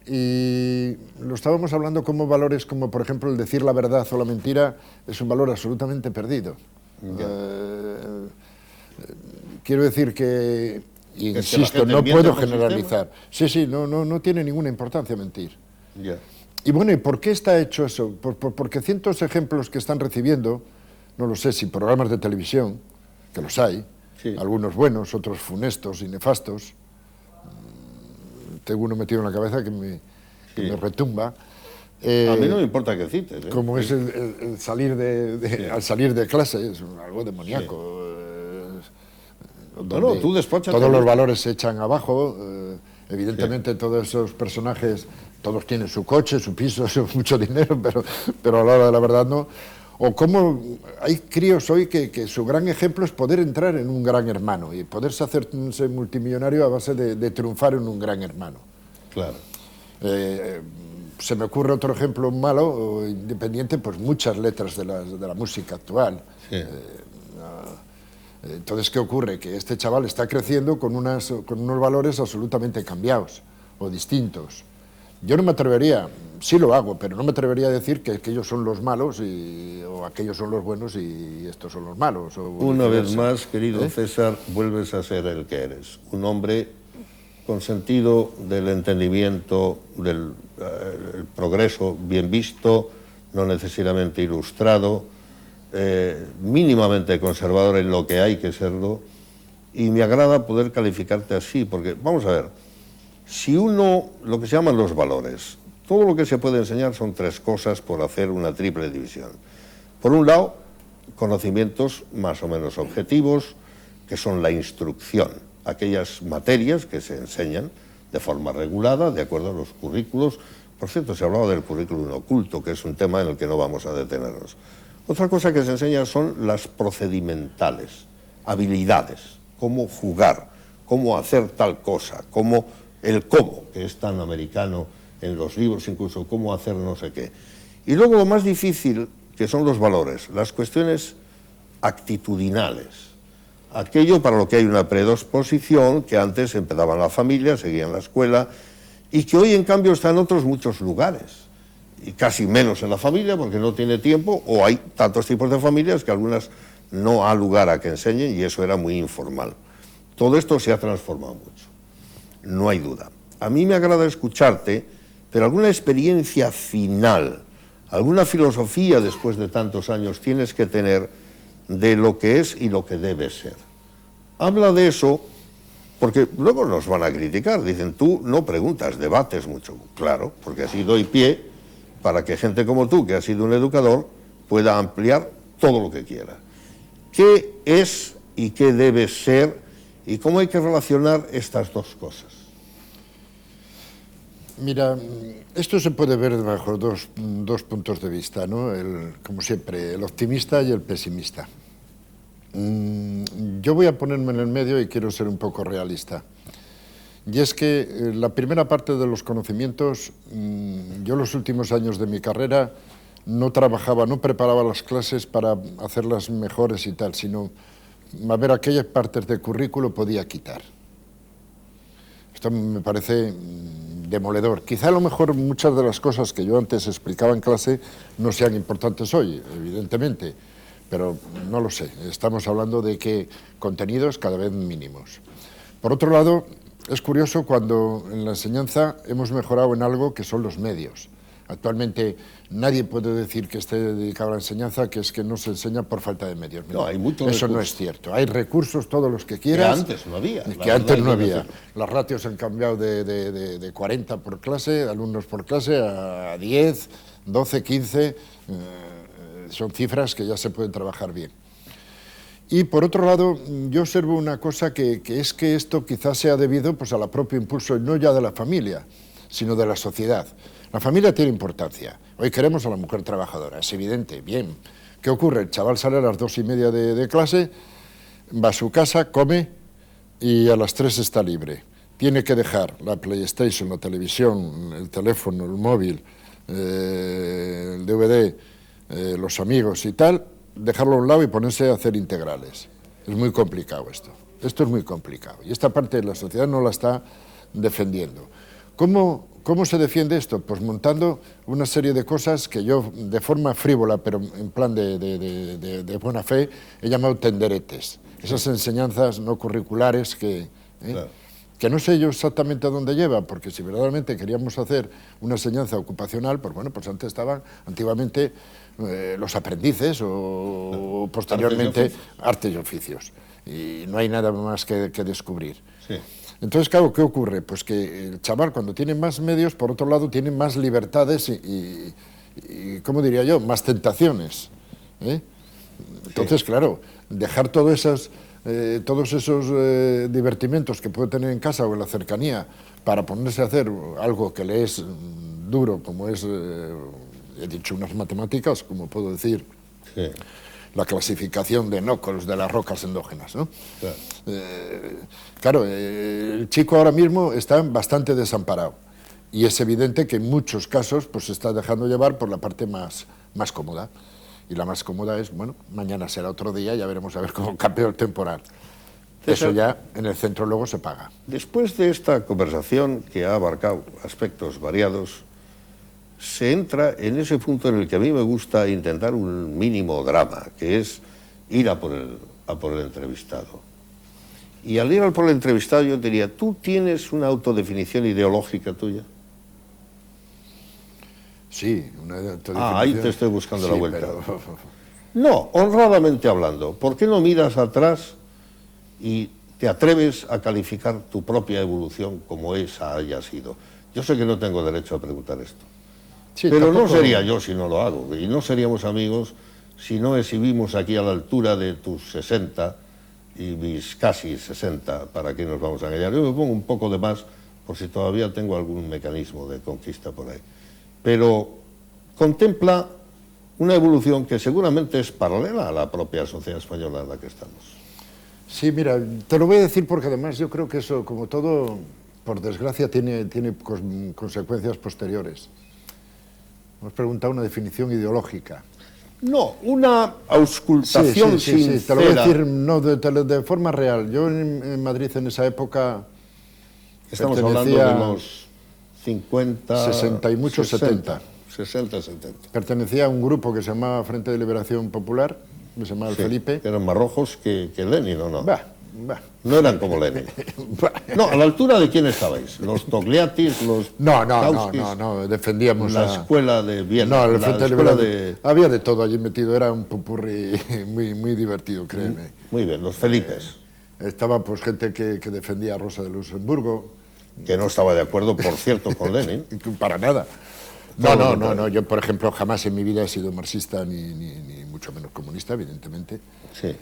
Y lo estábamos hablando como valores como, por ejemplo, el decir la verdad o la mentira es un valor absolutamente perdido. Quiero decir que, insisto, no puedo generalizar. Sí, no tiene ninguna importancia mentir. Yeah. Y bueno, ¿y por qué está hecho eso? Porque cientos de ejemplos que están recibiendo, no lo sé, si programas de televisión, que los hay, sí, algunos buenos, otros funestos y nefastos, tengo uno metido en la cabeza que me retumba. A mí no me importa que cites. Como es el salir al salir de clase, es algo demoníaco. No, tú despáchate. Todos los valores se echan abajo, evidentemente todos esos personajes, todos tienen su coche, su piso, mucho dinero, pero a la hora de la verdad no. O como hay críos hoy que su gran ejemplo es poder entrar en un Gran Hermano y poderse hacerse multimillonario a base de triunfar en un Gran Hermano. Claro. Se me ocurre otro ejemplo malo, independiente, pues muchas letras de la música actual. Sí. Entonces, ¿qué ocurre? Que este chaval está creciendo con unos valores absolutamente cambiados o distintos. Yo no me atrevería, sí lo hago, pero no me atrevería a decir que aquellos son los malos o aquellos son los buenos y estos son los malos. Una vez más, querido César, vuelves a ser el que eres. Un hombre con sentido del entendimiento, del el progreso bien visto, no necesariamente ilustrado, mínimamente conservador en lo que hay que serlo, y me agrada poder calificarte así, porque, vamos a ver, si uno, lo que se llaman los valores, todo lo que se puede enseñar son tres cosas por hacer una triple división. Por un lado, conocimientos más o menos objetivos, que son la instrucción, aquellas materias que se enseñan de forma regulada, de acuerdo a los currículos. Por cierto, se hablaba del currículum oculto, que es un tema en el que no vamos a detenernos. Otra cosa que se enseña son las procedimentales, habilidades, cómo jugar, cómo hacer tal cosa, cómo el cómo, que es tan americano en los libros, incluso cómo hacer no sé qué. Y luego lo más difícil, que son los valores, las cuestiones actitudinales, aquello para lo que hay una predisposición, que antes empezaba en la familia, seguía en la escuela, y que hoy en cambio está en otros muchos lugares, y casi menos en la familia porque no tiene tiempo, o hay tantos tipos de familias que algunas no ha lugar a que enseñen, y eso era muy informal. Todo esto se ha transformado mucho, no hay duda. A mí me agrada escucharte, pero alguna experiencia final, alguna filosofía después de tantos años tienes que tener de lo que es y lo que debe ser. Habla de eso, porque luego nos van a criticar, dicen, tú no preguntas, debates mucho. Claro, porque así doy pie para que gente como tú, que ha sido un educador, pueda ampliar todo lo que quiera. ¿Qué es y qué debe ser y cómo hay que relacionar estas dos cosas? Mira, esto se puede ver bajo dos puntos de vista, ¿no? Como siempre, el optimista y el pesimista. Yo voy a ponerme en el medio y quiero ser un poco realista. Y es que la primera parte de los conocimientos, yo los últimos años de mi carrera no trabajaba, no preparaba las clases para hacerlas mejores y tal, sino a ver aquellas partes del currículo podía quitar. Esto me parece demoledor. Quizá a lo mejor muchas de las cosas que yo antes explicaba en clase no sean importantes hoy, evidentemente, pero no lo sé. Estamos hablando de que contenidos cada vez mínimos. Por otro lado, es curioso cuando en la enseñanza hemos mejorado en algo que son los medios. Actualmente nadie puede decir que esté dedicado a la enseñanza, que es que no se enseña por falta de medios. No, hay muchos Eso recursos. No es cierto. Hay recursos, todos los que quieras. Que antes no había. Que antes no había. Las ratios han cambiado de 40 por clase, alumnos por clase, a 10, 12, 15. Son cifras que ya se pueden trabajar bien. Y por otro lado, yo observo una cosa que es que esto quizás sea debido pues, al propio impulso, no ya de la familia, sino de la sociedad. La familia tiene importancia. Hoy queremos a la mujer trabajadora, es evidente, bien. ¿Qué ocurre? El chaval sale a las 2:30 de clase, va a su casa, come y a las 3 está libre. Tiene que dejar la PlayStation, la televisión, el teléfono, el móvil, el DVD, los amigos y tal, dejarlo a un lado y ponerse a hacer integrales. Es muy complicado esto. Esto es muy complicado. Y esta parte de la sociedad no la está defendiendo. ¿Cómo se defiende esto? Pues montando una serie de cosas que yo, de forma frívola, pero en plan de buena fe, he llamado tenderetes. Esas enseñanzas no curriculares Claro. que no sé yo exactamente a dónde lleva, porque si verdaderamente queríamos hacer una enseñanza ocupacional, pues bueno, pues antes estaban antiguamente los aprendices o posteriormente artes y oficios. Y no hay nada más que descubrir. Sí. Entonces, claro, ¿qué ocurre? Pues que el chaval, cuando tiene más medios, por otro lado, tiene más libertades y ¿cómo diría yo?, más tentaciones. Entonces, Sí. claro, dejar todos esos divertimentos que puede tener en casa o en la cercanía para ponerse a hacer algo que le es duro, como es, he dicho, unas matemáticas, como puedo decir, Sí. la clasificación de nócolos de las rocas endógenas, ¿no? Claro. Claro, el chico ahora mismo está bastante desamparado y es evidente que en muchos casos pues, se está dejando llevar por la parte más cómoda. Y la más cómoda es, bueno, mañana será otro día, ya veremos a ver cómo cambia el temporal. Eso ya en el centro luego se paga. Después de esta conversación que ha abarcado aspectos variados, se entra en ese punto en el que a mí me gusta intentar un mínimo drama, que es ir a por el entrevistado. Y al ir a por el entrevistado yo diría, ¿tú tienes una autodefinición ideológica tuya? Sí, una autodefinición. Ahí te estoy buscando la vuelta. Pero... No, honradamente hablando, ¿por qué no miras atrás y te atreves a calificar tu propia evolución como esa haya sido? Yo sé que no tengo derecho a preguntar esto. Sí, pero tampoco... no sería yo si no lo hago, y no seríamos amigos si no exhibimos aquí a la altura de tus 60 y mis casi 60, ¿para qué nos vamos a engañar? Yo me pongo un poco de más por si todavía tengo algún mecanismo de conquista por ahí. Pero contempla una evolución que seguramente es paralela a la propia sociedad española en la que estamos. Sí, mira, te lo voy a decir porque además yo creo que eso, como todo, por desgracia, tiene consecuencias posteriores. Hemos preguntado una definición ideológica. No, una auscultación sincera. Sí, te lo voy a decir no, de forma real. Yo en Madrid en esa época estamos hablando de los 50... 60 y muchos 70. 60, 70. Pertenecía a un grupo que se llamaba Frente de Liberación Popular, que se llamaba el Felipe. Eran más rojos que Lenin, ¿o no? Va. No eran como Lenin. No, ¿a la altura de quién estabais? ¿Los Togliattis, los No, defendíamos la escuela de Viena? No, el Frente de Liberación. de... Había de todo allí metido, era un pupurri muy divertido, créeme. Muy bien, los Felipes. Estaba pues gente que defendía a Rosa de Luxemburgo. Que no estaba de acuerdo, por cierto, con Lenin. Para nada. No, yo por ejemplo jamás en mi vida he sido marxista ni mucho menos comunista, evidentemente. Sí.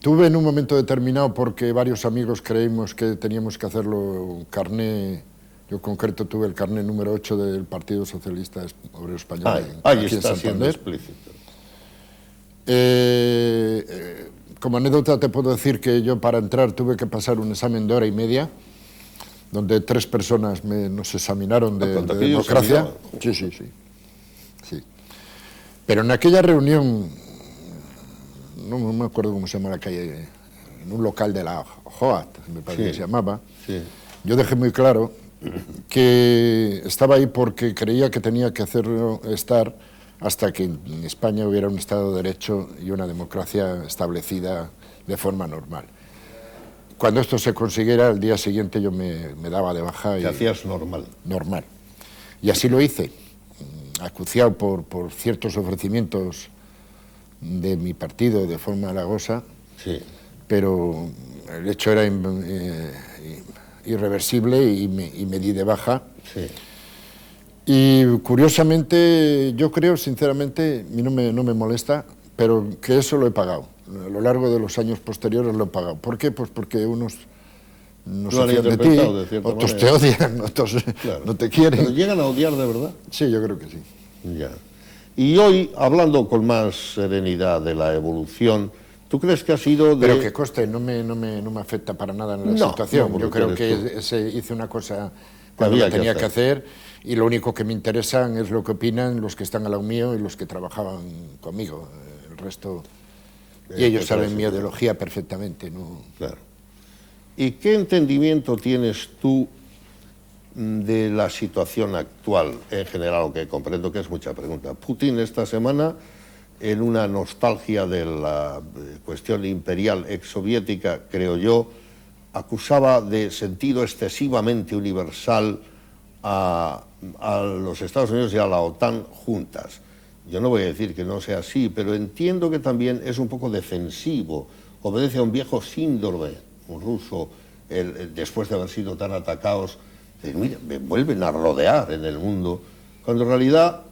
Tuve en un momento determinado, porque varios amigos creímos que teníamos que hacerlo, un carné, yo en concreto tuve el carné número 8 del Partido Socialista Obrero Español. Ahí está siendo explícito. Como anécdota te puedo decir que yo para entrar tuve que pasar un examen de 1:30, donde 3 personas nos examinaron de democracia. Sí. Pero en aquella reunión, no me acuerdo cómo se llama la calle, en un local de la JOAT, me parece que se llamaba, yo dejé muy claro que estaba ahí porque creía que tenía que hacerlo estar hasta que en España hubiera un Estado de Derecho y una democracia establecida de forma normal. Cuando esto se consiguiera, al día siguiente yo me daba de baja. Te hacías normal. Normal. Y así lo hice, acuciado por ciertos ofrecimientos de mi partido de forma halagosa, Sí. pero el hecho era irreversible y me di de baja. Sí. Y curiosamente, yo creo, sinceramente, a mí no me molesta, pero que eso lo he pagado. A lo largo de los años posteriores lo he pagado. ¿Por qué? Pues porque unos no se fían de ti, otros te odian, otros claro, no te quieren. ¿Pero llegan a odiar de verdad? Sí, yo creo que sí. Ya. Y hoy, hablando con más serenidad de la evolución, ¿tú crees que ha sido de...? Pero que conste, no me afecta para nada en la situación. No, yo creo que hice una cosa que cuando la había tenía que hacer, y lo único que me interesan es lo que opinan los que están al lado mío y los que trabajaban conmigo. El resto... Y ellos saben mi ideología perfectamente, ¿no? Claro. ¿Y qué entendimiento tienes tú de la situación actual en general? Aunque comprendo que es mucha pregunta. Putin esta semana, en una nostalgia de la cuestión imperial exsoviética, creo yo, acusaba de sentido excesivamente universal a los Estados Unidos y a la OTAN juntas. Yo no voy a decir que no sea así, pero entiendo que también es un poco defensivo, obedece a un viejo síndrome ruso, después de haber sido tan atacados, mira, me vuelven a rodear en el mundo, cuando en realidad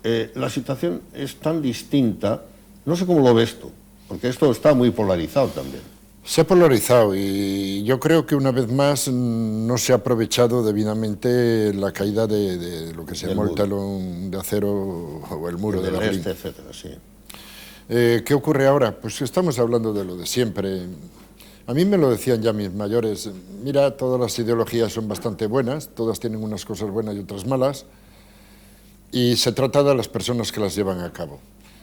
la situación es tan distinta. No sé cómo lo ves tú, porque esto está muy polarizado también. Se ha polarizado y yo creo que una vez más no se ha aprovechado debidamente la caída de lo que se llama el telón de acero o el muro de Berlín. Etcétera, sí. ¿Qué ocurre ahora? Pues estamos hablando de lo de siempre. A mí me lo decían ya mis mayores, mira, todas las ideologías son bastante buenas, todas tienen unas cosas buenas y otras malas, y se trata de las personas que las llevan a cabo.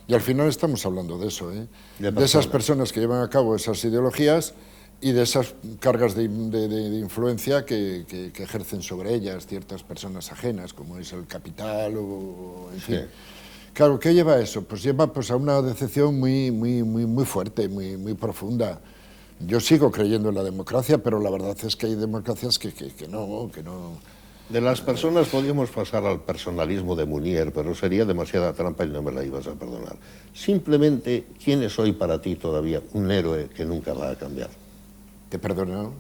Y al final estamos hablando de eso, de esas personas que llevan a cabo esas ideologías y de esas cargas de influencia que ejercen sobre ellas ciertas personas ajenas, como es el capital o en fin. Sí. Claro, ¿qué lleva a eso? Pues lleva a una decepción muy fuerte, muy profunda. Yo sigo creyendo en la democracia, pero la verdad es que hay democracias que no... De las personas podríamos pasar al personalismo de Munier, pero sería demasiada trampa y no me la ibas a perdonar. Simplemente, ¿quién es hoy para ti todavía un héroe que nunca va a cambiar? Te perdono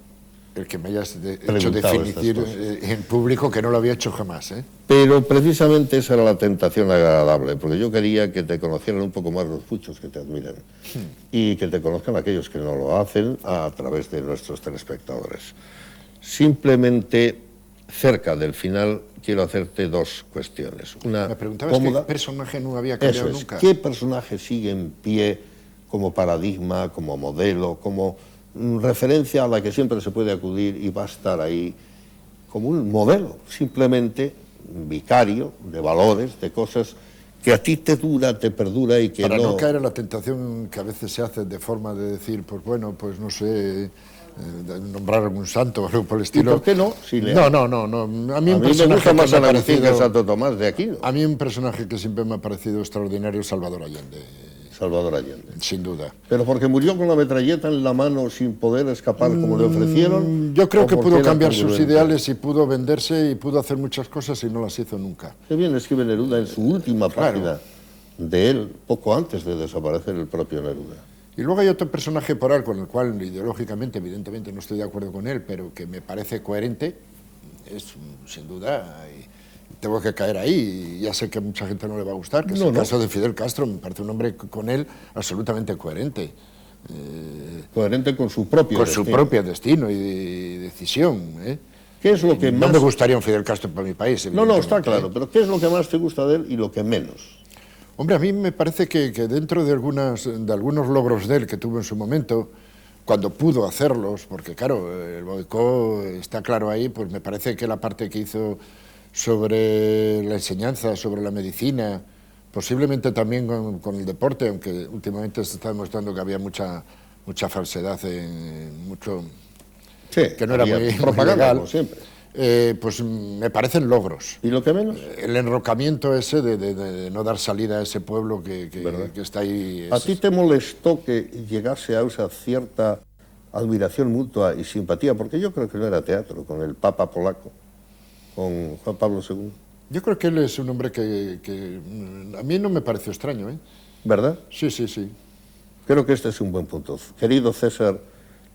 el que me hayas hecho definir en público, que no lo había hecho jamás. Pero precisamente esa era la tentación agradable, porque yo quería que te conocieran un poco más los muchos que te admiran y que te conozcan aquellos que no lo hacen a través de nuestros telespectadores. Simplemente... cerca del final, quiero hacerte dos cuestiones. Una me preguntabas qué personaje no había cambiado nunca. ¿Qué personaje sigue en pie como paradigma, como modelo, como referencia a la que siempre se puede acudir y va a estar ahí como un modelo, simplemente vicario de valores, de cosas que a ti te dura, te perdura y que Para no caer en la tentación que a veces se hace de forma de decir, pues bueno, pues no sé... nombrar algún santo o algo por el estilo. ¿Y por qué no? Si no. A mí me gusta más San Agustín que Santo Tomás de Aquino. A mí un personaje que siempre me ha parecido extraordinario es Salvador Allende. Salvador Allende. Sin duda. ¿Pero porque murió con la metralleta en la mano sin poder escapar como le ofrecieron? Yo creo que pudo cambiar sus ideales y pudo venderse y pudo hacer muchas cosas y no las hizo nunca. Qué bien escribe Neruda en su última página de él, poco antes de desaparecer el propio Neruda. Y luego hay otro personaje por ahí con el cual ideológicamente, evidentemente no estoy de acuerdo con él, pero que me parece coherente, es sin duda, y tengo que caer ahí, y ya sé que a mucha gente no le va a gustar, que es el caso de Fidel Castro. Me parece un hombre con él absolutamente coherente. Coherente con su propio destino. Con su propio destino y decisión. ¿Qué es lo que más... No me gustaría un Fidel Castro para mi país. No, está claro, pero ¿qué es lo que más te gusta de él y lo que menos? Hombre, a mí me parece que dentro de algunos logros de él que tuvo en su momento, cuando pudo hacerlos, porque claro, el boicot está claro ahí, pues me parece que la parte que hizo sobre la enseñanza, sobre la medicina, posiblemente también con el deporte, aunque últimamente se está demostrando que había mucha falsedad, mucho sí, que no era muy propaganda, legal. como siempre. pues me parecen logros. ¿Y lo que menos? El enrocamiento ese de no dar salida a ese pueblo que está ahí. ¿A ti te molestó que llegase a esa cierta admiración mutua y simpatía? Porque yo creo que no era teatro, con el Papa polaco, con Juan Pablo II. Yo creo que él es un hombre que a mí no me pareció extraño, ¿eh? ¿Verdad? Sí, sí, sí. Creo que este es un buen punto. Querido César,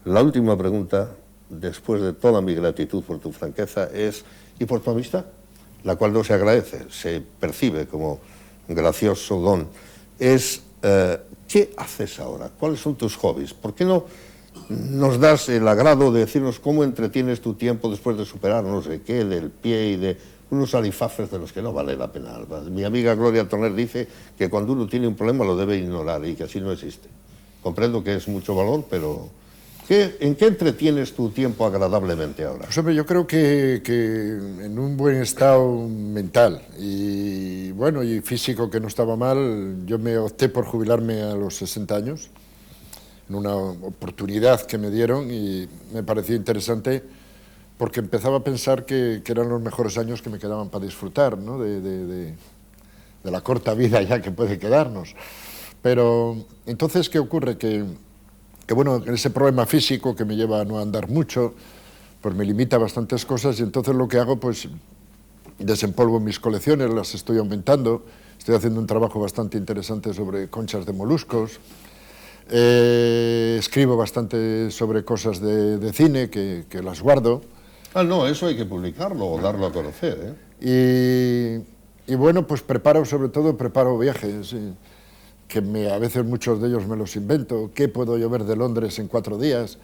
la última pregunta, después de toda mi gratitud por tu franqueza, es, ¿y por tu amistad? La cual no se agradece, se percibe como gracioso don. Es, ¿qué haces ahora? ¿Cuáles son tus hobbies? ¿Por qué no nos das el agrado de decirnos cómo entretienes tu tiempo después de superar no sé qué, del pie y de unos alifafes de los que no vale la pena? Mi amiga Gloria Toner dice que cuando uno tiene un problema lo debe ignorar y que así no existe. Comprendo que es mucho valor, pero ¿en qué entretienes tu tiempo agradablemente ahora? Pues hombre, yo creo que en un buen estado mental y bueno, y físico que no estaba mal, yo me opté por jubilarme a los 60 años, en una oportunidad que me dieron y me pareció interesante porque empezaba a pensar que eran los mejores años que me quedaban para disfrutar, ¿no? de la corta vida ya que puede quedarnos. Pero entonces, ¿qué ocurre? Que bueno, ese problema físico que me lleva a no andar mucho, pues me limita a bastantes cosas y entonces lo que hago, pues desempolvo mis colecciones, las estoy aumentando, estoy haciendo un trabajo bastante interesante sobre conchas de moluscos, escribo bastante sobre cosas de cine que las guardo. Ah, no, eso hay que publicarlo o darlo a conocer, ¿eh? Y bueno, pues sobre todo preparo viajes, que a veces muchos de ellos me los invento. ¿Qué puedo yo ver de Londres en 4 días?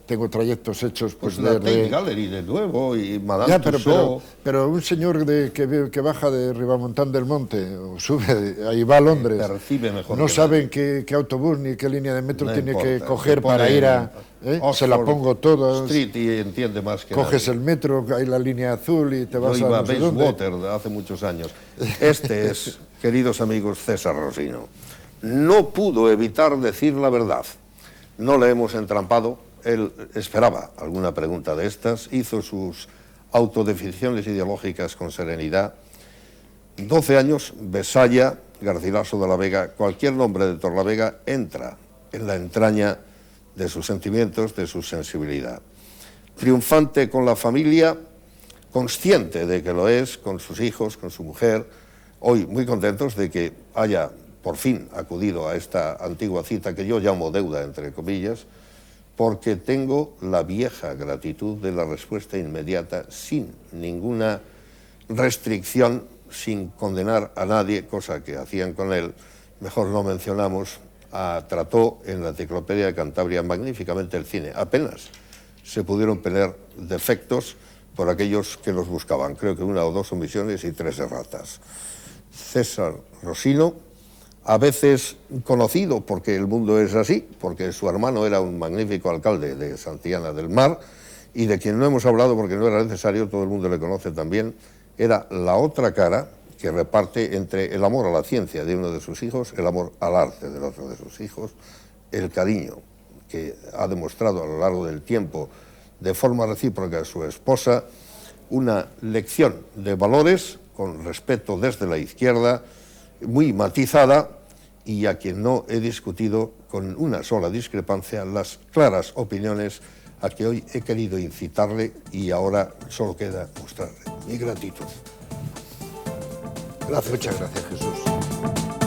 Tengo trayectos hechos pues la Tate Gallery de nuevo y Madame ya, Tussauds. pero un señor que baja de Ribamontán del Monte o sube, ahí va a Londres, percibe mejor no que saben qué autobús ni qué línea de metro no tiene importa, que coger para ir a... se la pongo toda. Street y entiende más que coges nadie. el metro, hay la línea azul y te vas Yo iba a no sé dónde. Bayswater hace muchos años. Este es, queridos amigos, César Rosino. No pudo evitar decir la verdad. No le hemos entrampado. Él esperaba alguna pregunta de estas, hizo sus autodefiniciones ideológicas con serenidad. 12 años, Besaya, Garcilaso de la Vega, cualquier nombre de Torlavega entra en la entraña de sus sentimientos, de su sensibilidad. Triunfante con la familia, consciente de que lo es, con sus hijos, con su mujer, hoy muy contentos de que haya por fin acudido a esta antigua cita que yo llamo deuda, entre comillas, porque tengo la vieja gratitud de la respuesta inmediata, sin ninguna restricción, sin condenar a nadie, cosa que hacían con él, mejor no mencionamos, trató en la Enciclopedia de Cantabria magníficamente el cine. Apenas se pudieron poner defectos por aquellos que los buscaban, creo que 1 o 2 omisiones y 3 erratas. César Rosino, a veces conocido porque el mundo es así, porque su hermano era un magnífico alcalde de Santillana del Mar, y de quien no hemos hablado porque no era necesario, todo el mundo le conoce también, era la otra cara que reparte entre el amor a la ciencia de uno de sus hijos, el amor al arte del otro de sus hijos, el cariño que ha demostrado a lo largo del tiempo de forma recíproca a su esposa, una lección de valores con respeto desde la izquierda, muy matizada, y a quien no he discutido con una sola discrepancia las claras opiniones a que hoy he querido incitarle y ahora solo queda mostrarle mi gratitud. Gracias. Muchas gracias, Jesús.